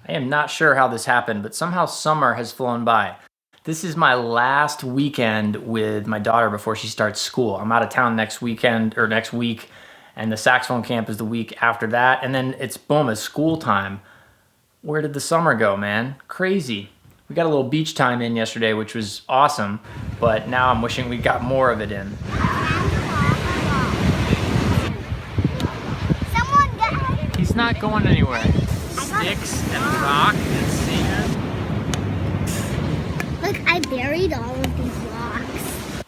I am not sure how this happened, but somehow summer has flown by. This is my last weekend with my daughter before she starts school. I'm out of town next weekend or next week, and the saxophone camp is the week after that, and then it's boom, it's school time. Where did the summer go, man? Crazy. We got a little beach time in yesterday, which was awesome, but now I'm wishing we got more of it in. He's not going anywhere. Sticks and rock and sand. Look, I buried all of these rocks.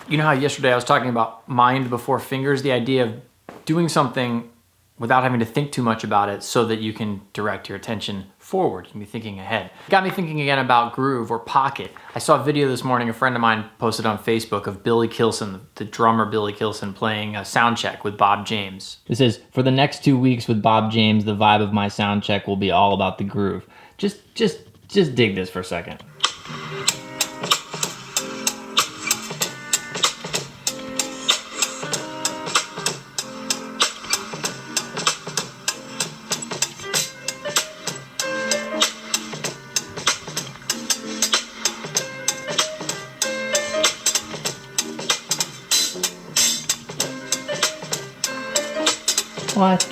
You know how yesterday I was talking about mind before fingers, the idea of doing something without having to think too much about it so that you can direct your attention forward. You can be thinking ahead. It got me thinking again about groove or pocket. I saw a video this morning, a friend of mine posted on Facebook of Billy Kilson, the drummer Billy Kilson, playing a sound check with Bob James. It says, for the next 2 weeks with Bob James, the vibe of my sound check will be all about the groove. Just dig this for a second. What?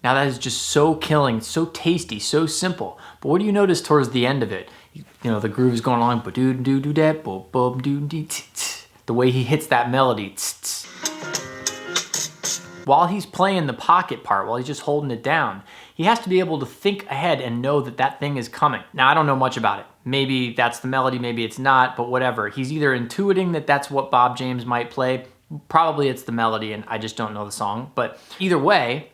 Now that is just so killing, so tasty, so simple. But what do you notice towards the end of it? You know, the groove is going along, the way he hits that melody. While he's playing the pocket part, while he's just holding it down, he has to be able to think ahead and know that that thing is coming. Now, I don't know much about it. Maybe that's the melody, maybe it's not, but whatever. He's either intuiting that that's what Bob James might play, probably it's the melody and I just don't know the song, but either way,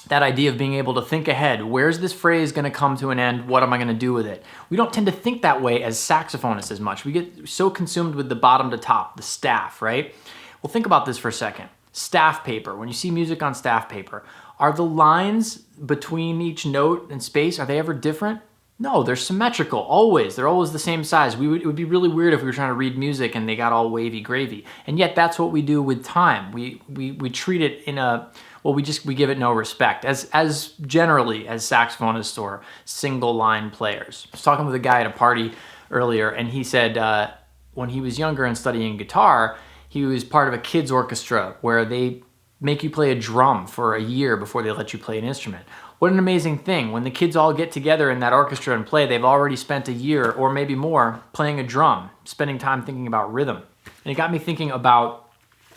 that idea of being able to think ahead, where's this phrase gonna come to an end, what am I gonna do with it? We don't tend to think that way as saxophonists as much. We get so consumed with the bottom to top, the staff, right? Well, think about this for a second. Staff paper, when you see music on staff paper, are the lines between each note and space, are they ever different? No, they're symmetrical, always. They're always the same size. It would be really weird if we were trying to read music and they got all wavy gravy. And yet that's what we do with time. We treat it in a, well, we give it no respect as generally as saxophonists or single line players. I was talking with a guy at a party earlier and he said when he was younger and studying guitar, he was part of a kids orchestra where they make you play a drum for a year before they let you play an instrument. What an amazing thing. When the kids all get together in that orchestra and play, they've already spent a year or maybe more playing a drum, spending time thinking about rhythm. And it got me thinking about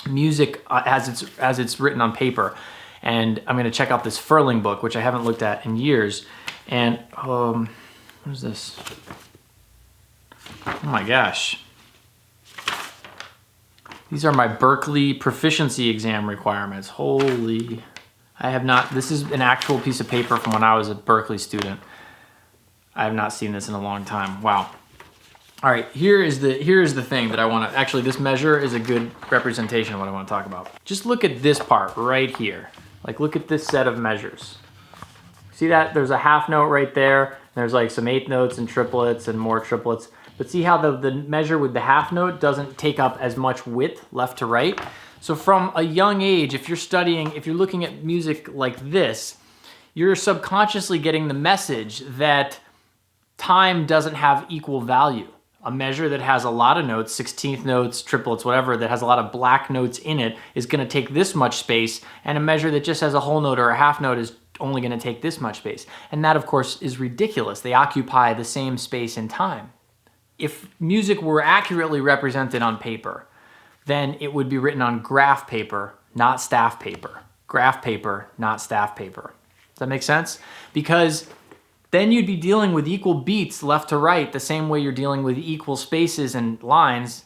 music as it's written on paper. And I'm gonna check out this furling book, which I haven't looked at in years. And what is this? Oh my gosh. These are my Berklee proficiency exam requirements. Holy, I have not, this is an actual piece of paper from when I was a Berklee student. I have not seen this in a long time. Wow. All right, here is the thing that I want to, actually this measure is a good representation of what I want to talk about. Just look at this part right here. Like look at this set of measures. See that? There's a half note right there. There's like some eighth notes and triplets and more triplets. But see how the measure with the half note doesn't take up as much width left to right? So from a young age, if you're looking at music like this, you're subconsciously getting the message that time doesn't have equal value. A measure that has a lot of notes, 16th notes, triplets, whatever, that has a lot of black notes in it is gonna take this much space, and a measure that just has a whole note or a half note is only gonna take this much space. And that, of course, is ridiculous. They occupy the same space and time. If music were accurately represented on paper, then it would be written on graph paper, not staff paper. Graph paper, not staff paper. Does that make sense? Because then you'd be dealing with equal beats left to right the same way you're dealing with equal spaces and lines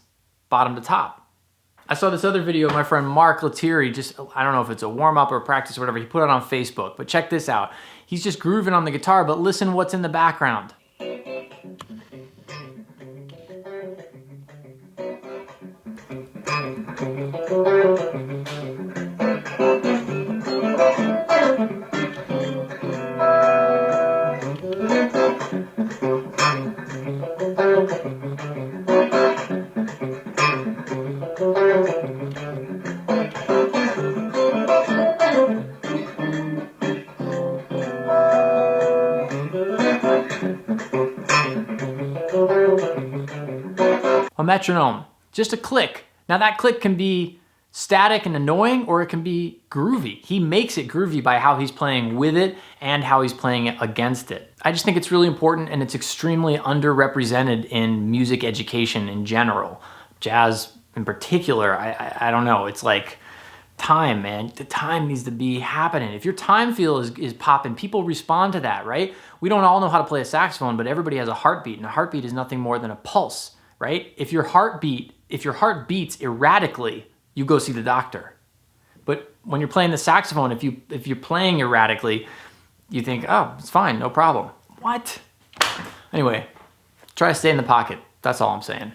bottom to top. I saw this other video of my friend Mark Lettieri, I don't know if it's a warm-up or practice or whatever, he put it on Facebook, but check this out. He's just grooving on the guitar, but listen what's in the background. metronome, just a click. Now that click can be static and annoying, or it can be groovy. He makes it groovy by how he's playing with it and how he's playing it against it. I just think it's really important, and it's extremely underrepresented in music education in general. Jazz in particular, I don't know, it's like time, man. The time needs to be happening. If your time feel is popping, people respond to that, right? We don't all know how to play a saxophone, but everybody has a heartbeat, and a heartbeat is nothing more than a pulse, right? If your heart beats erratically, you go see the doctor. But when you're playing the saxophone, if you're playing erratically, you think, oh, it's fine, no problem. What? Anyway, try to stay in the pocket. That's all I'm saying.